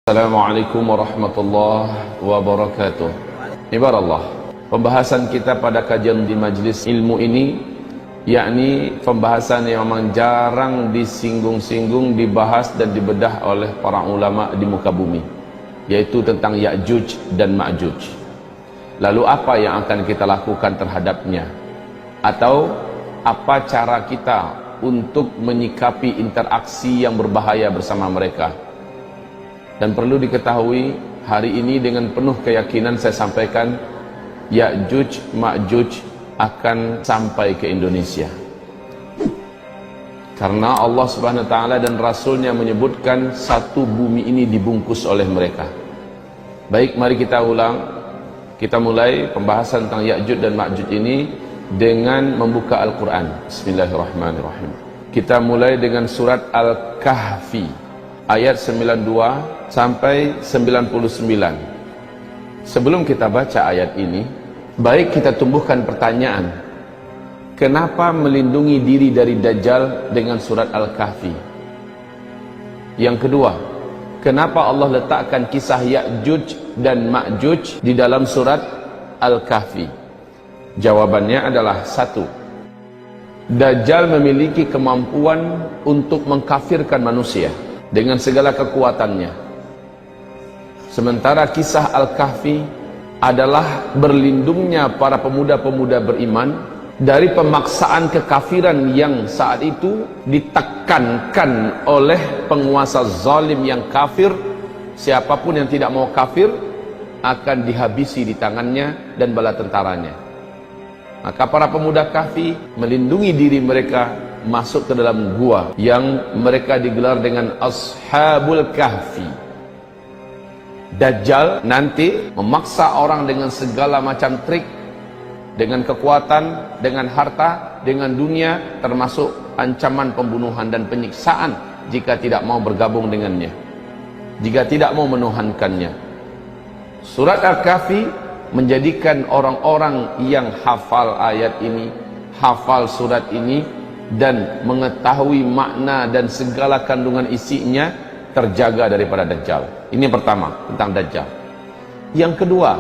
Assalamualaikum warahmatullahi wabarakatuh. Ibarallah, pembahasan kita pada kajian di majlis ilmu ini, yakni pembahasan yang memang jarang disinggung-singgung, dibahas dan dibedah oleh para ulama di muka bumi, yaitu tentang Ya'juj dan Ma'juj. Lalu apa yang akan kita lakukan terhadapnya? Atau apa cara kita untuk menyikapi interaksi yang berbahaya bersama mereka? Dan perlu diketahui, hari ini dengan penuh keyakinan saya sampaikan, Ya'juj Ma'juj akan sampai ke Indonesia. Karena Allah Subhanahu wa taala dan Rasulnya menyebutkan satu bumi ini dibungkus oleh mereka. Baik, mari kita ulang. Kita mulai pembahasan tentang Ya'juj dan Ma'juj ini dengan membuka Al-Quran. Bismillahirrahmanirrahim. Kita mulai dengan surat Al-Kahfi ayat 92 sampai 99. Sebelum kita baca ayat ini, baik kita tumbuhkan pertanyaan, kenapa melindungi diri dari Dajjal dengan surat Al-Kahfi? Yang kedua, kenapa Allah letakkan kisah Ya'juj dan Ma'juj di dalam surat Al-Kahfi? Jawabannya adalah satu, Dajjal memiliki kemampuan untuk mengkafirkan manusia dengan segala kekuatannya. Sementara kisah Al-Kahfi adalah berlindungnya para pemuda-pemuda beriman dari pemaksaan kekafiran yang saat itu ditekankan oleh penguasa zalim yang kafir. Siapapun yang tidak mau kafir akan dihabisi di tangannya dan bala tentaranya. Maka para pemuda Kahfi melindungi diri mereka masuk ke dalam gua yang mereka digelar dengan Ashabul Kahfi. Dajjal nanti memaksa orang dengan segala macam trik, dengan kekuatan, dengan harta, dengan dunia, termasuk ancaman pembunuhan dan penyiksaan jika tidak mau bergabung dengannya, jika tidak mau menuhankannya. Surat Al-Kahfi menjadikan orang-orang yang hafal ayat ini, hafal surat ini, dan mengetahui makna dan segala kandungan isinya terjaga daripada Dajjal. Ini yang pertama, tentang Dajjal. Yang kedua,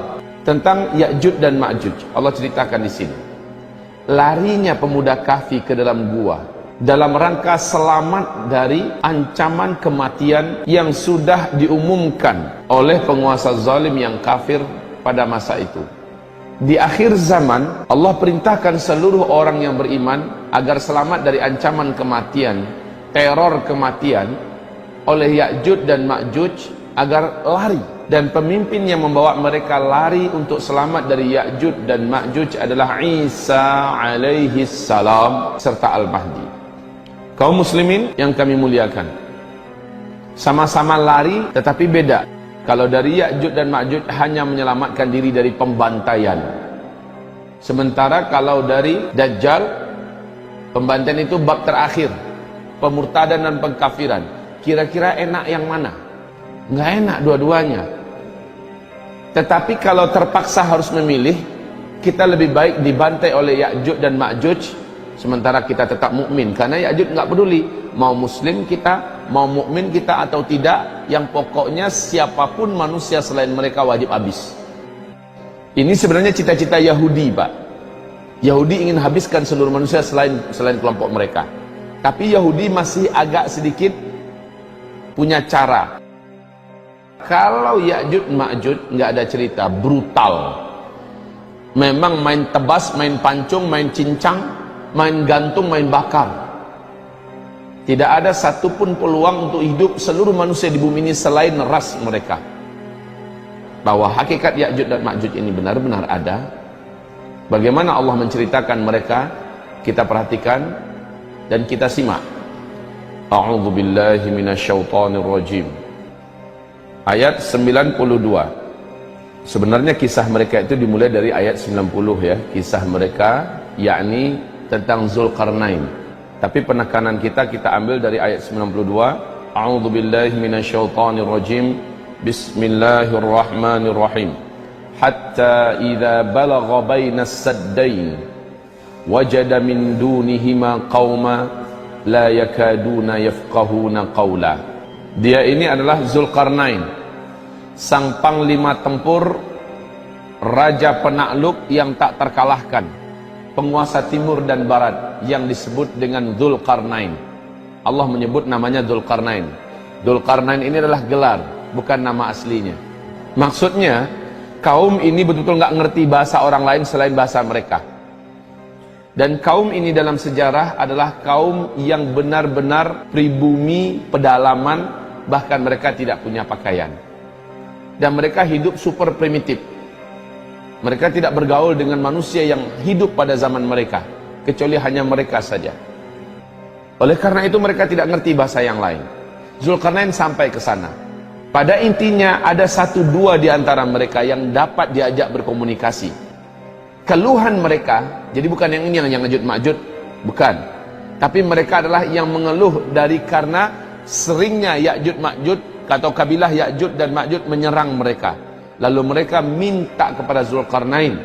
tentang Ya'juj dan Ma'juj. Allah ceritakan di sini, larinya pemuda Kahfi ke dalam gua dalam rangka selamat dari ancaman kematian yang sudah diumumkan oleh penguasa zalim yang kafir pada masa itu. Di akhir zaman, Allah perintahkan seluruh orang yang beriman agar selamat dari ancaman kematian, teror kematian oleh Ya'juj dan Ma'juj, agar lari. Dan pemimpin yang membawa mereka lari untuk selamat dari Ya'juj dan Ma'juj adalah Isa alaihi salam serta Al-Mahdi. Kaum muslimin yang kami muliakan, sama-sama lari tetapi beda. Kalau dari Ya'juj dan Ma'juj hanya menyelamatkan diri dari pembantaian. Sementara kalau dari Dajjal, pembantaian itu bab terakhir, pemurtadan dan pengkafiran. Kira-kira enak yang mana? Nggak enak dua-duanya. Tetapi kalau terpaksa harus memilih, kita lebih baik dibantai oleh Ya'juj dan Ma'juj, sementara kita tetap mukmin. Karena Ya'juj nggak peduli mau muslim kita, mau mukmin kita atau tidak, yang pokoknya siapapun manusia selain mereka wajib habis. Ini sebenarnya cita-cita Yahudi, Pak. Yahudi ingin habiskan seluruh manusia selain kelompok mereka. Tapi Yahudi masih agak sedikit punya cara. Kalau Ya'juj Ma'juj nggak ada cerita, brutal. Memang main tebas, main pancung, main cincang, main gantung, main bakar. Tidak ada satupun peluang untuk hidup seluruh manusia di bumi ini selain ras mereka. Bahwa hakikat Ya'juj dan Ma'juj ini benar-benar ada. Bagaimana Allah menceritakan mereka, kita perhatikan dan kita simak. A'udzu billahi minasyaitonir rajim. Ayat 92. Sebenarnya kisah mereka itu dimulai dari ayat 90 ya, kisah mereka yakni tentang Zulkarnain. Tapi penekanan kita ambil dari ayat 92. A'udzu billahi minasyaitonir rajim. Bismillahirrahmanirrahim. Hatta idza balagha bainas saddain wajada min dunihima qauma la yakaduna yafqahuna qawla. Dia ini adalah Zulkarnain. sang panglima tempur, raja penakluk yang tak terkalahkan, penguasa timur dan barat yang disebut dengan Dzulqarnain. Allah menyebut namanya Dzulqarnain. Dzulqarnain ini adalah gelar, bukan nama aslinya. Maksudnya kaum ini betul-betul nggak ngerti bahasa orang lain selain bahasa mereka. Dan kaum ini dalam sejarah adalah kaum yang benar-benar pribumi, pedalaman, bahkan mereka tidak punya pakaian. Dan mereka hidup super primitif. Mereka tidak bergaul dengan manusia yang hidup pada zaman mereka, kecuali hanya mereka saja. Oleh karena itu mereka tidak ngerti bahasa yang lain. Dzulqarnain sampai ke sana. Pada intinya ada 1-2 di antara mereka yang dapat diajak berkomunikasi. Keluhan mereka, jadi bukan yang ini yang Ya'juj Ma'juj, bukan. Tapi mereka adalah yang mengeluh dari karena seringnya Ya'juj Ma'juj atau kabilah Ya'juj dan Ma'juj menyerang mereka. Lalu mereka minta kepada Dzulqarnain,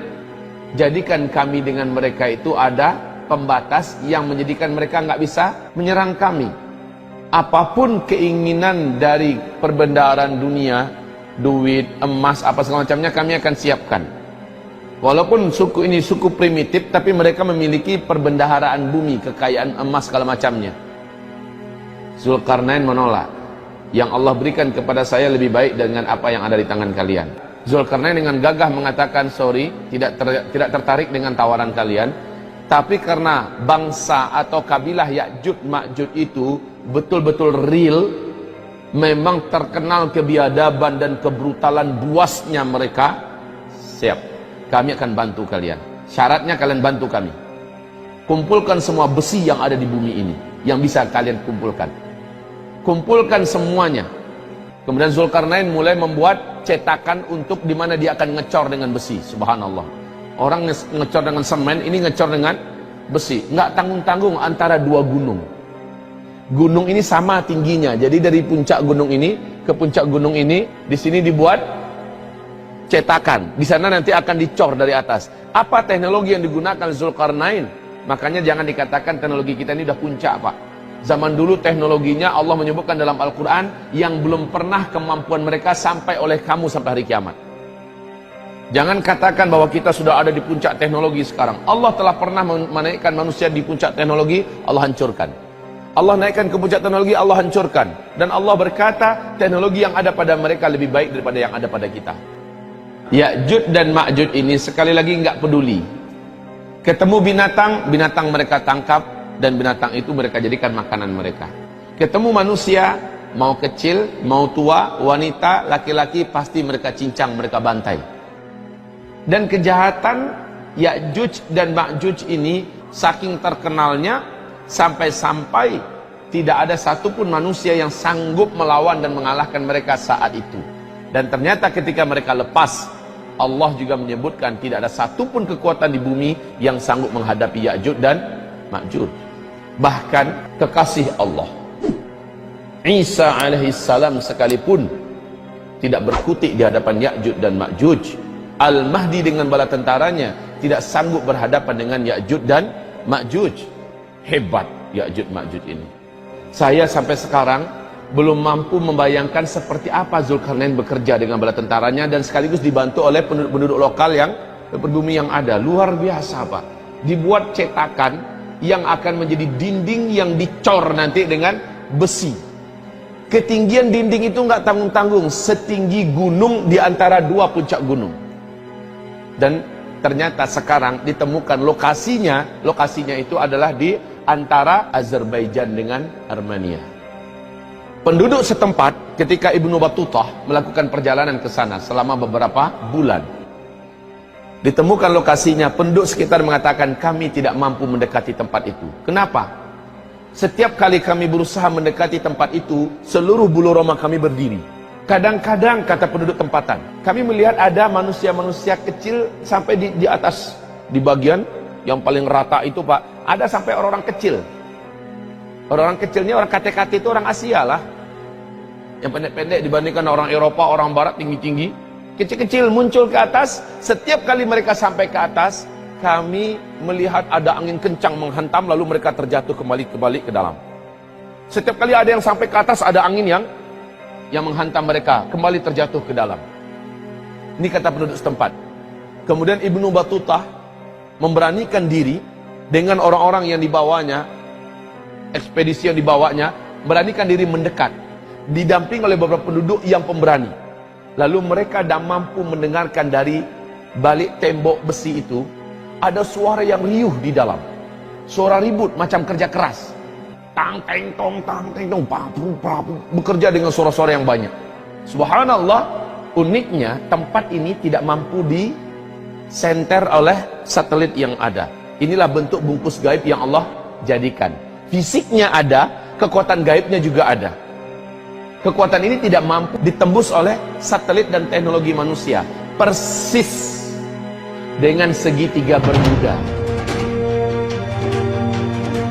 jadikan kami dengan mereka itu ada pembatas yang menjadikan mereka nggak bisa menyerang kami. Apapun keinginan dari perbendaharaan dunia, duit, emas, apa segala macamnya, kami akan siapkan. Walaupun suku ini suku primitif, tapi mereka memiliki perbendaharaan bumi, kekayaan emas segala macamnya. Dzulqarnain menolak. Yang Allah berikan kepada saya lebih baik dengan apa yang ada di tangan kalian. Dzulqarnain dengan gagah mengatakan, sorry, tidak tertarik dengan tawaran kalian. Tapi karena bangsa atau kabilah Ya'juj Ma'juj itu betul-betul real, memang terkenal kebiadaban dan kebrutalan buasnya mereka, siap, kami akan bantu kalian. Syaratnya kalian bantu kami. Kumpulkan semua besi yang ada di bumi ini, yang bisa kalian kumpulkan. Kumpulkan semuanya. Kemudian Dzulqarnain mulai membuat cetakan untuk di mana dia akan ngecor dengan besi. Subhanallah. Orang ngecor dengan semen, ini ngecor dengan besi. Nggak tanggung-tanggung antara 2 gunung. Gunung ini sama tingginya. Jadi dari puncak gunung ini ke puncak gunung ini, di sini dibuat cetakan. Di sana nanti akan dicor dari atas. Apa teknologi yang digunakan Dzulqarnain? Makanya jangan dikatakan teknologi kita ini udah puncak, Pak. Zaman dulu teknologinya Allah menyebutkan dalam Al-Quran yang belum pernah kemampuan mereka sampai oleh kamu sampai hari kiamat. Jangan katakan bahwa kita sudah ada di puncak teknologi sekarang. Allah telah pernah menaikkan manusia di puncak teknologi, Allah hancurkan. Allah naikkan ke puncak teknologi, Allah hancurkan. Dan Allah berkata teknologi yang ada pada mereka lebih baik daripada yang ada pada kita. Ya'juj dan Ma'juj ini sekali lagi nggak peduli. Ketemu binatang, binatang mereka tangkap. Dan binatang itu mereka jadikan makanan mereka. Ketemu manusia, mau kecil, mau tua, wanita, laki-laki, pasti mereka cincang, mereka bantai. Dan kejahatan Ya'juj dan Ma'juj ini saking terkenalnya, sampai-sampai tidak ada satupun manusia yang sanggup melawan dan mengalahkan mereka saat itu. Dan ternyata ketika mereka lepas, Allah juga menyebutkan tidak ada satupun kekuatan di bumi yang sanggup menghadapi Ya'juj dan Ma'juj. Bahkan kekasih Allah Isa alaihissalam sekalipun tidak berkutik di hadapan Ya'juj dan Ma'juj. Al-Mahdi dengan bala tentaranya tidak sanggup berhadapan dengan Ya'juj dan Ma'juj. Hebat Ya'juj Ma'juj ini. Saya sampai sekarang belum mampu membayangkan seperti apa Dzulqarnain bekerja dengan bala tentaranya dan sekaligus dibantu oleh penduduk lokal yang berbumi yang ada. Luar biasa, Pak. Dibuat cetakan yang akan menjadi dinding yang dicor nanti dengan besi. Ketinggian dinding itu nggak tanggung-tanggung, setinggi gunung di antara 2 puncak gunung. Dan ternyata sekarang ditemukan lokasinya itu adalah di antara Azerbaijan dengan Armenia. Penduduk setempat ketika Ibnu Battutah melakukan perjalanan ke sana selama beberapa bulan, ditemukan lokasinya, penduduk sekitar mengatakan kami tidak mampu mendekati tempat itu. Kenapa? Setiap kali kami berusaha mendekati tempat itu, seluruh bulu roma kami berdiri. Kadang-kadang, kata penduduk tempatan, kami melihat ada manusia-manusia kecil sampai di atas, di bagian yang paling rata itu, Pak, ada sampai orang-orang kecil. Orang-orang kecilnya, orang KTKT itu orang Asia lah. Yang pendek-pendek dibandingkan orang Eropa, orang Barat tinggi-tinggi. Kecil-kecil muncul ke atas. Setiap kali mereka sampai ke atas, kami melihat ada angin kencang menghantam, lalu mereka terjatuh kembali ke dalam. Setiap kali ada yang sampai ke atas, ada angin yang yang menghantam mereka kembali terjatuh ke dalam. Ini kata penduduk setempat. Kemudian Ibnu Battutah memberanikan diri dengan orang-orang yang dibawanya, ekspedisi yang dibawanya, beranikan diri mendekat, didamping oleh beberapa penduduk yang pemberani. Lalu mereka dah mampu mendengarkan dari balik tembok besi itu ada suara yang riuh di dalam, suara ribut macam kerja keras, tang teng tong, papu papu, bekerja dengan suara-suara yang banyak. Subhanallah, uniknya tempat ini tidak mampu disenter oleh satelit yang ada. Inilah bentuk bungkus gaib yang Allah jadikan. Fisiknya ada, kekuatan gaibnya juga ada. Kekuatan ini tidak mampu ditembus oleh satelit dan teknologi manusia. Persis dengan segitiga Bermuda.